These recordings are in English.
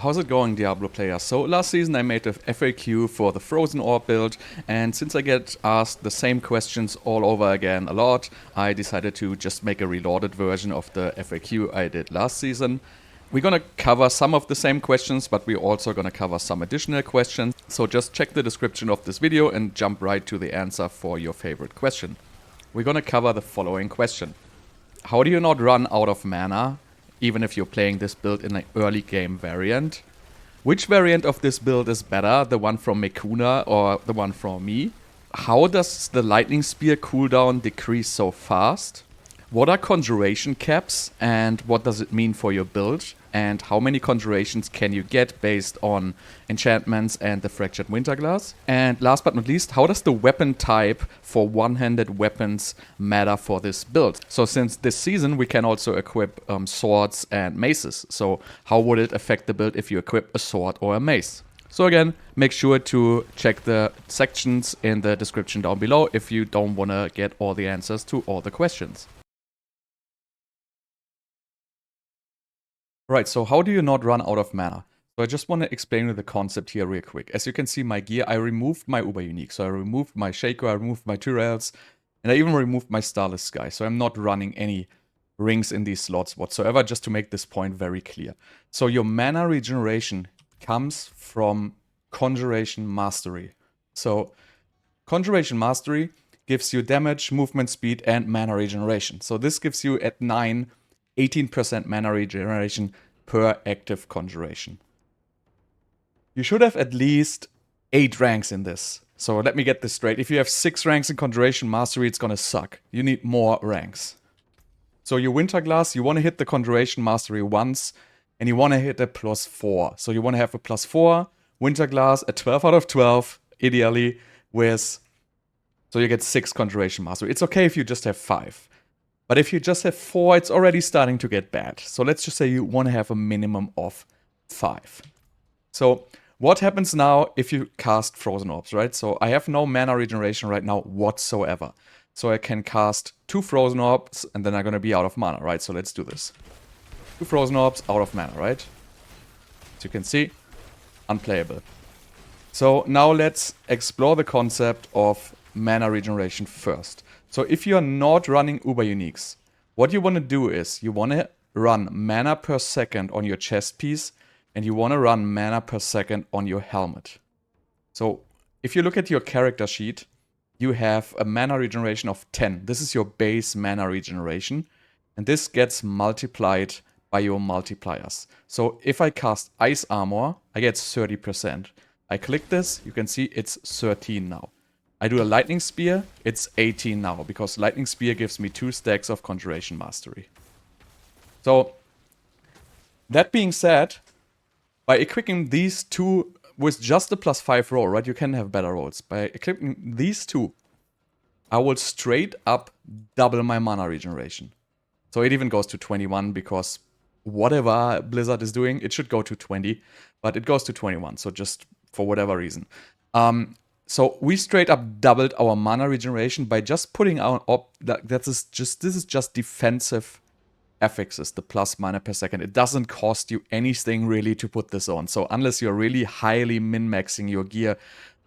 how's it going, Diablo players? So last season I made a FAQ for the Frozen Orb build, and since I get asked the same questions all over again a lot, I decided to just make a reloaded version of the FAQ I did last season. We're gonna cover some of the same questions, but we're also gonna cover some additional questions, so just check the description of this video and jump right to the answer for your favorite question. We're gonna cover the following question. How do you not run out of mana, even if you're playing this build in an early game variant? Which variant of this build is better, the one from Mekund or the one from me? How does the Lightning Spear cooldown decrease so fast? What are Conjuration caps and what does it mean for your build? And how many Conjurations can you get based on enchantments and the Fractured Winterglass? And last but not least, how does the weapon type for one-handed weapons matter for this build? So since this season we can also equip swords and maces. So how would it affect the build if you equip a sword or a mace? So again, make sure to check the sections in the description down below if you don't want to get all the answers to all the questions. Right, so how do you not run out of mana? So I just want to explain the concept here real quick. As you can see, my gear, I removed my Uber Unique. So I removed my Shaker, I removed my Tyrells, and I even removed my Starless Sky. So I'm not running any rings in these slots whatsoever, just to make this point very clear. So your mana regeneration comes from Conjuration Mastery. So Conjuration Mastery gives you damage, movement speed, and mana regeneration. So this gives you at 9, 18% mana regeneration per active conjuration. You should have at least 8 ranks in this. So let me get this straight. If you have 6 ranks in Conjuration Mastery, it's gonna suck. You need more ranks. So your Winterglass, you want to hit the Conjuration Mastery once, and you want to hit a +4. So you want to have a +4, Winterglass, a 12 out of 12, ideally, with... So you get 6 Conjuration Mastery. It's okay if you just have 5. But if you just have 4, it's already starting to get bad. So let's just say you want to have a minimum of 5. So what happens now if you cast Frozen Orbs, right? So I have no mana regeneration right now whatsoever. So I can cast 2 Frozen Orbs and then I'm going to be out of mana, right? So let's do this. 2 Frozen Orbs, out of mana, right? As you can see, unplayable. So now let's explore the concept of mana regeneration first. So if you're not running Uber Uniques, what you want to do is you want to run mana per second on your chest piece and you want to run mana per second on your helmet. So if you look at your character sheet, you have a mana regeneration of 10. This is your base mana regeneration and this gets multiplied by your multipliers. So if I cast Ice Armor, I get 30%. I click this, you can see it's 13 now. I do a Lightning Spear, it's 18 now, because Lightning Spear gives me 2 stacks of Conjuration Mastery. So, that being said, by equipping these 2 with just a +5 roll, right, you can have better rolls. By equipping these 2, I will straight up double my mana regeneration. So it even goes to 21, because whatever Blizzard is doing, it should go to 20, but it goes to 21, so just for whatever reason. So we straight up doubled our mana regeneration by just putting our this is just defensive affixes, the plus mana per second. It doesn't cost you anything really to put this on. So unless you're really highly min-maxing your gear,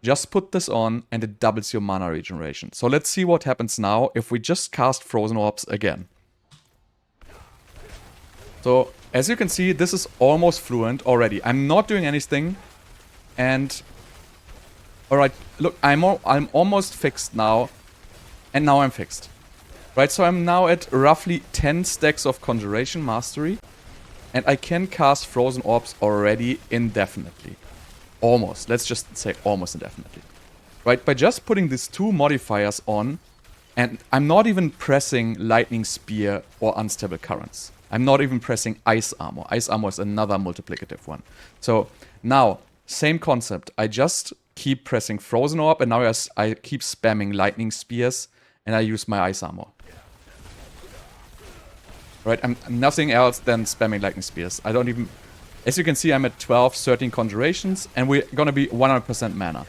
just put this on and it doubles your mana regeneration. So let's see what happens now if we just cast Frozen Orbs again. So as you can see, this is almost fluent already. I'm not doing anything and... Alright, look, I'm almost fixed now, and now I'm fixed. Right, so I'm now at roughly 10 stacks of Conjuration Mastery, and I can cast Frozen Orbs already indefinitely. Almost, let's just say almost indefinitely. Right, by just putting these 2 modifiers on, and I'm not even pressing Lightning Spear or Unstable Currents. I'm not even pressing Ice Armor. Ice Armor is another multiplicative one. So, now, same concept. I just keep pressing Frozen Orb, and now I keep spamming Lightning Spears, and I use my Ice Armor. Right, I'm nothing else than spamming Lightning Spears. I don't even... As you can see, I'm at 12, 13 Conjurations, and we're gonna be 100% mana.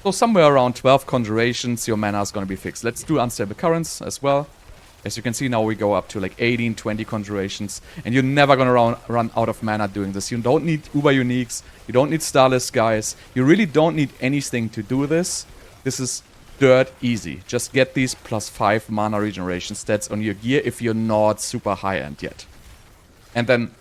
So somewhere around 12 Conjurations, your mana is gonna be fixed. Let's do Unstable Currents as well. As you can see now, we go up to like 18, 20 Conjurations, and you're never gonna run out of mana doing this. You don't need Uber Uniques, you don't need Starless Skies, you really don't need anything to do this. This is dirt easy. Just get these +5 mana regeneration stats on your gear if you're not super high-end yet. And then,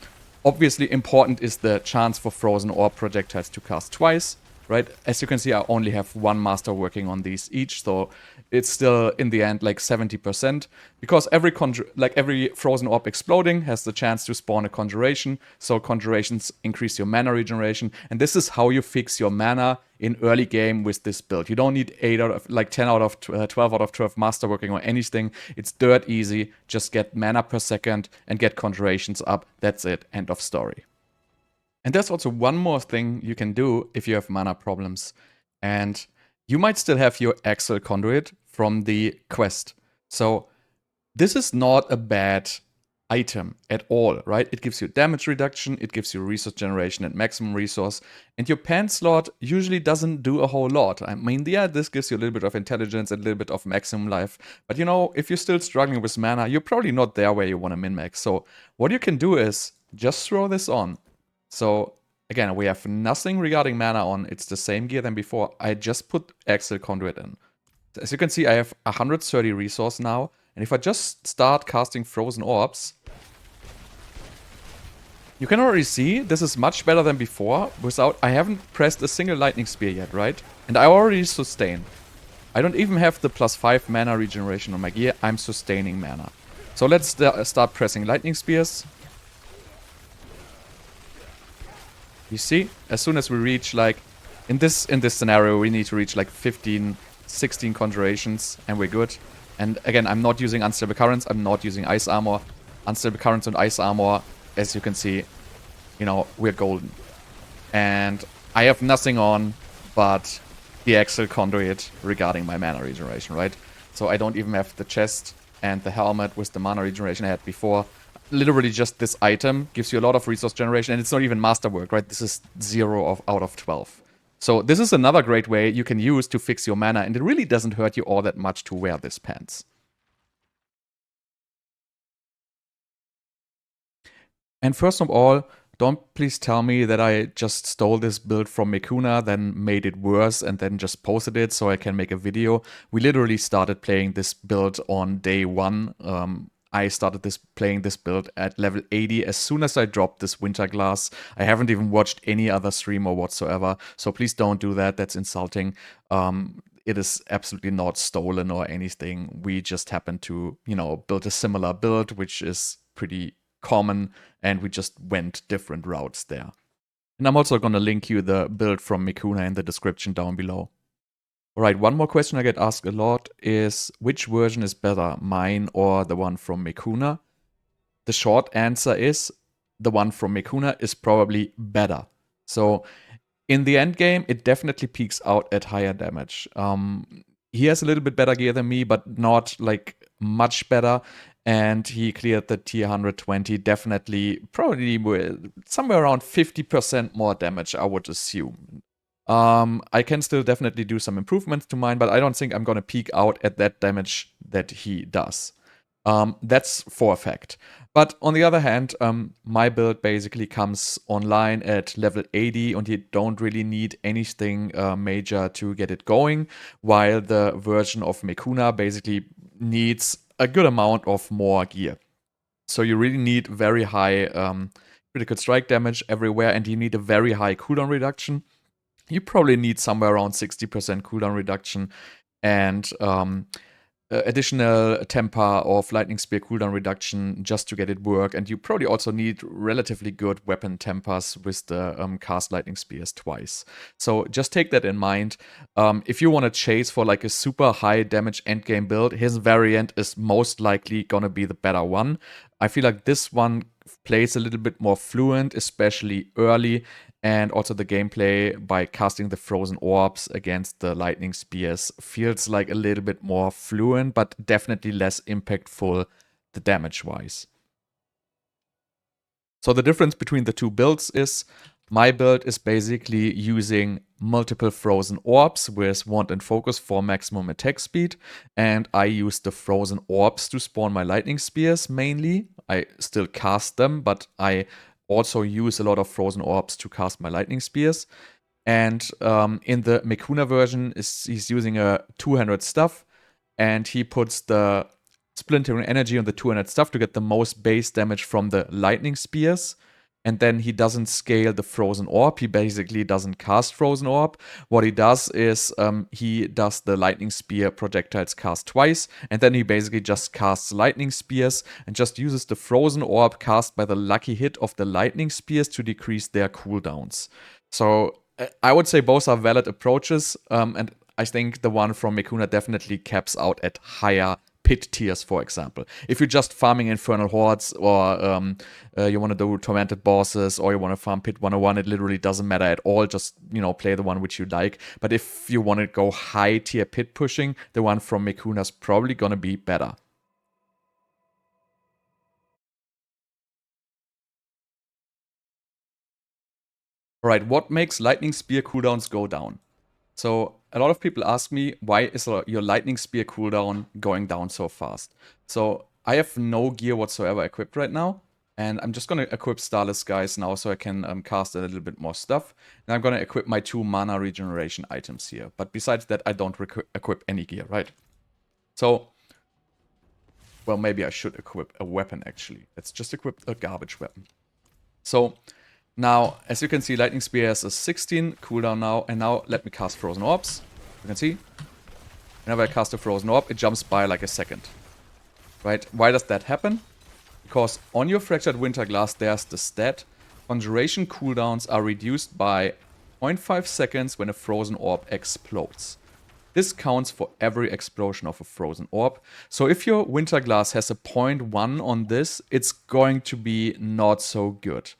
obviously important is the chance for Frozen Orb projectiles to cast twice. Right, as you can see, I only have one master working on these each, so it's still in the end like 70%, because every Frozen Orb exploding has the chance to spawn a Conjuration, so Conjurations increase your mana regeneration, and this is how you fix your mana in early game with this build. You don't need 10 out of 12 out of 12 master working or anything. It's dirt easy. Just get mana per second and get Conjurations up. That's it. End of story. And there's also one more thing you can do if you have mana problems. And you might still have your Axel Conduit from the quest. So this is not a bad item at all, right? It gives you damage reduction, it gives you resource generation and maximum resource. And your pen slot usually doesn't do a whole lot. I mean, yeah, this gives you a little bit of intelligence, a little bit of maximum life. But you know, if you're still struggling with mana, you're probably not there where you want to min-max. So what you can do is just throw this on. So again, we have nothing regarding mana on. It's the same gear than before. I just put Axel Conduit in. As you can see, I have 130 resource now. And if I just start casting Frozen Orbs, you can already see this is much better than before. I haven't pressed a single Lightning Spear yet, right? And I already sustain. I don't even have the +5 mana regeneration on my gear. I'm sustaining mana. So let's start pressing Lightning Spears. You see, as soon as we reach like, in this scenario, we need to reach like 15, 16 Conjurations and we're good. And again, I'm not using Unstable Currents, I'm not using Ice Armor. Unstable Currents and Ice Armor, as you can see, you know, we're golden. And I have nothing on but the Axel Conduit regarding my mana regeneration, right? So I don't even have the chest and the helmet with the mana regeneration I had before. Literally just this item gives you a lot of resource generation, and it's not even masterwork, right? This is 0 out of 12. So this is another great way you can use to fix your mana, and it really doesn't hurt you all that much to wear this pants. And first of all, don't please tell me that I just stole this build from Mekund, then made it worse, and then just posted it so I can make a video. We literally started playing this build on day 1. I started playing this build at level 80 as soon as I dropped this Winter Glass. I haven't even watched any other streamer whatsoever, so please don't do that. That's insulting. It is absolutely not stolen or anything. We just happened to, you know, build a similar build, which is pretty common, and we just went different routes there. And I'm also going to link you the build from Mekund in the description down below. Alright, one more question I get asked a lot is, which version is better, mine or the one from Mekund? The short answer is, the one from Mekund is probably better. So, in the end game, it definitely peaks out at higher damage. He has a little bit better gear than me, but not like much better. And he cleared the tier 120 definitely, probably with somewhere around 50% more damage, I would assume. I can still definitely do some improvements to mine, but I don't think I'm gonna peak out at that damage that he does. That's for a fact. But on the other hand, my build basically comes online at level 80 and you don't really need anything major to get it going, while the version of Mekund basically needs a good amount of more gear. So you really need very high critical strike damage everywhere, and you need a very high cooldown reduction. You probably need somewhere around 60% cooldown reduction and additional temper of Lightning Spear cooldown reduction just to get it work. And you probably also need relatively good weapon tempers with the cast Lightning Spears twice. So just take that in mind. If you want to chase for like a super high damage endgame build, his variant is most likely gonna be the better one. I feel like this one plays a little bit more fluent, especially early. And also the gameplay by casting the Frozen Orbs against the Lightning Spears feels like a little bit more fluent, but definitely less impactful the damage-wise. So the difference between the two builds is My build is basically using multiple Frozen Orbs with Wand and Focus for maximum attack speed. And I use the Frozen Orbs to spawn my Lightning Spears mainly. I still cast them, but I also use a lot of Frozen Orbs to cast my Lightning Spears. And in the Mekund version, he's using a 200 stuff. And he puts the Splintering Energy on the 200 stuff to get the most base damage from the Lightning Spears. And then he doesn't scale the Frozen Orb. He basically doesn't cast Frozen Orb. What he does is he does the Lightning Spear projectiles cast twice. And then he basically just casts Lightning Spears and just uses the Frozen Orb cast by the lucky hit of the Lightning Spears to decrease their cooldowns. So I would say both are valid approaches. And I think the one from Mekund definitely caps out at higher pit tiers, for example. If you're just farming Infernal Hordes, or you want to do Tormented Bosses, or you want to farm Pit 101, it literally doesn't matter at all. Just, play the one which you like. But if you want to go high tier pit pushing, the one from Mekund is probably going to be better. Alright, what makes Lightning Spear cooldowns go down? So a lot of people ask me, why is your Lightning Spear cooldown going down so fast? So I have no gear whatsoever equipped right now. And I'm just going to equip Starless Guys now so I can cast a little bit more stuff. And I'm going to equip my 2 mana regeneration items here. But besides that, I don't equip any gear, right? So, well, maybe I should equip a weapon, actually. Let's just equip a garbage weapon. So, now, as you can see, Lightning Spear has a 16 cooldown now. And now, let me cast Frozen Orbs. You can see, whenever I cast a Frozen Orb, it jumps by like a second. Right? Why does that happen? Because on your Fractured Winterglass, there's the stat. Conjuration cooldowns are reduced by 0.5 seconds when a Frozen Orb explodes. This counts for every explosion of a Frozen Orb. So if your Winterglass has a 0.1 on this, it's going to be not so good.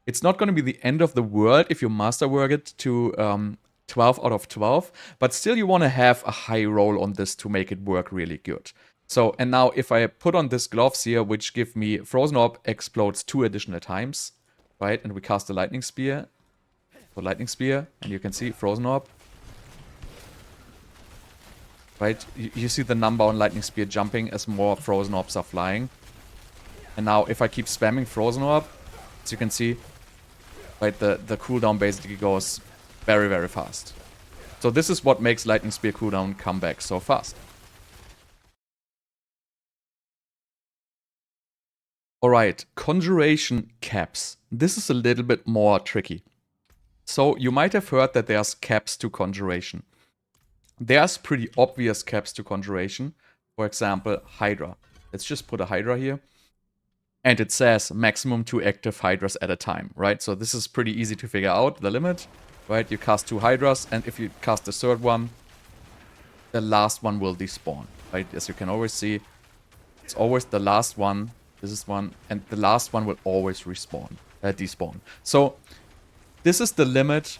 It's not going to be the end of the world if you masterwork it to 12 out of 12, but still you want to have a high roll on this to make it work really good. So, and now if I put on this gloves here, which give me Frozen Orb explodes 2 additional times, right? And we cast the Lightning Spear. So Lightning Spear, and you can see Frozen Orb. Right? You see the number on Lightning Spear jumping as more Frozen Orbs are flying. And now if I keep spamming Frozen Orb, as you can see, right, the cooldown basically goes very, very fast. So this is what makes Lightning Spear cooldown come back so fast. Alright, Conjuration caps. This is a little bit more tricky. So you might have heard that there's caps to Conjuration. There's pretty obvious caps to Conjuration. For example, Hydra. Let's just put a Hydra here. And it says maximum 2 active Hydras at a time, right? So this is pretty easy to figure out, the limit. Right, you cast 2 Hydras, and if you cast the third one, the last one will despawn. Right, as you can always see, it's always the last one. This is one, and the last one will always despawn. So this is the limit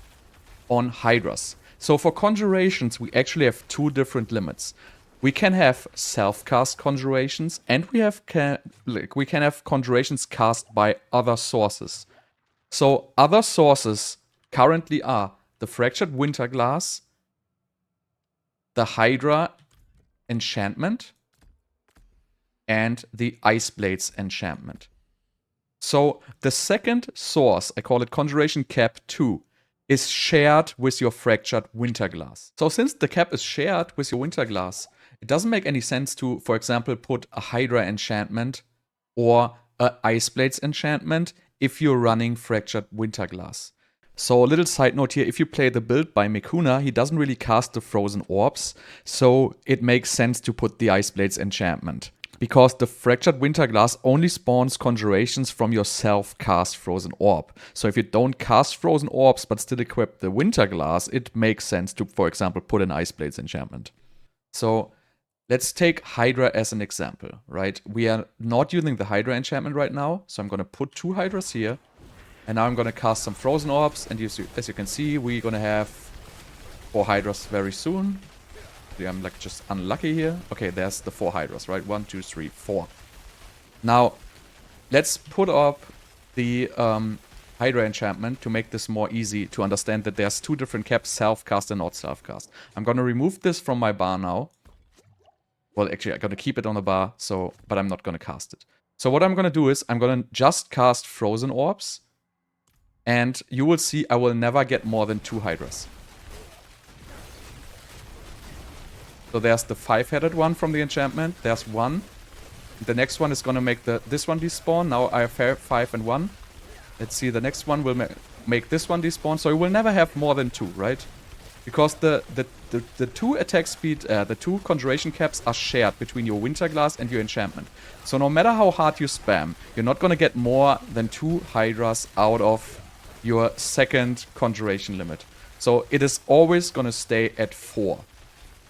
on Hydras. So for Conjurations, we actually have 2 different limits. We can have self-cast Conjurations, and we can have Conjurations cast by other sources. So other sources currently are the Fractured Winterglass, the Hydra enchantment, and the Ice Blades enchantment. So the second source, I call it Conjuration Cap 2, is shared with your Fractured Winterglass. So since the cap is shared with your Winterglass, it doesn't make any sense to, for example, put a Hydra enchantment or a Ice Blades enchantment if you're running Fractured Winterglass. So a little side note here, if you play the build by Mekund, he doesn't really cast the Frozen Orbs, so it makes sense to put the Ice Blades enchantment. Because the Fractured Winterglass only spawns Conjurations from your self-cast Frozen Orb. So if you don't cast Frozen Orbs but still equip the Winterglass, it makes sense to, for example, put an Ice Blades enchantment. So let's take Hydra as an example, right? We are not using the Hydra enchantment right now, so I'm going to put 2 Hydras here. And now I'm going to cast some Frozen Orbs, and as you can see, we're going to have 4 Hydras very soon. I'm like just unlucky here. Okay, there's the 4 Hydras, right? 1, 2, 3, 4. Now, let's put up the Hydra enchantment to make this more easy to understand that there's two different caps, self-cast and not self-cast. I'm gonna remove this from my bar now. Well, actually, I'm gonna keep it on the bar, but I'm not gonna cast it. So what I'm gonna do is, I'm gonna just cast Frozen Orbs, and you will see I will never get more than 2 Hydras. So there's the 5-headed one from the enchantment, there's 1. The next one is gonna make this one despawn, now I have 5 and 1. Let's see, the next one will make this one despawn, so you will never have more than 2, right? Because the 2 attack speed, the 2 conjuration caps are shared between your Winterglass and your enchantment. So no matter how hard you spam, you're not gonna get more than 2 Hydras out of your second conjuration limit. So it is always gonna stay at 4.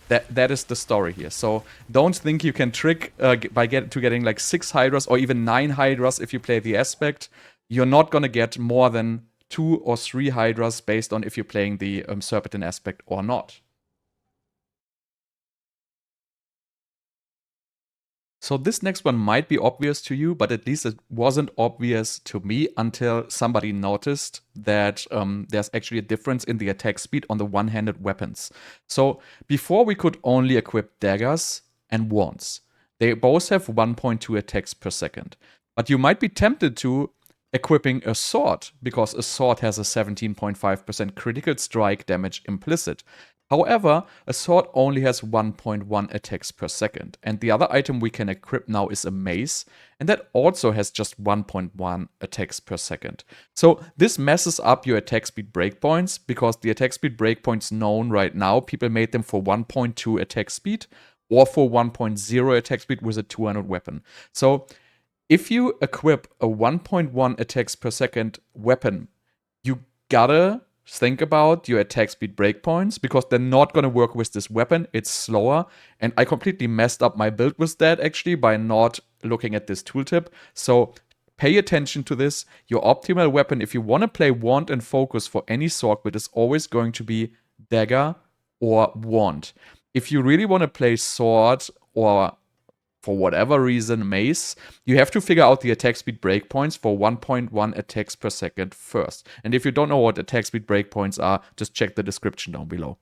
That is the story here. So don't think you can trick by getting like 6 Hydras or even 9 Hydras if you play the aspect. You're not gonna get more than 2 or 3 Hydras based on if you're playing the Serpentine aspect or not. So this next one might be obvious to you, but at least it wasn't obvious to me until somebody noticed that there's actually a difference in the attack speed on the one-handed weapons. So before we could only equip daggers and wands. They both have 1.2 attacks per second. But you might be tempted to equipping a sword, because a sword has a 17.5% critical strike damage implicit. However, a sword only has 1.1 attacks per second, and the other item we can equip now is a mace, and that also has just 1.1 attacks per second. So this messes up your attack speed breakpoints, because the attack speed breakpoints known right now, people made them for 1.2 attack speed, or for 1.0 attack speed with a 200 weapon. So if you equip a 1.1 attacks per second weapon, you gotta think about your attack speed breakpoints, because they're not gonna work with this weapon. It's slower, and I completely messed up my build with that actually by not looking at this tooltip. So pay attention to this. Your optimal weapon, if you want to play wand and focus for any sword build, is always going to be dagger or wand. If you really want to play sword or for whatever reason, mace, you have to figure out the attack speed breakpoints for 1.1 attacks per second first. And if you don't know what attack speed breakpoints are, just check the description down below.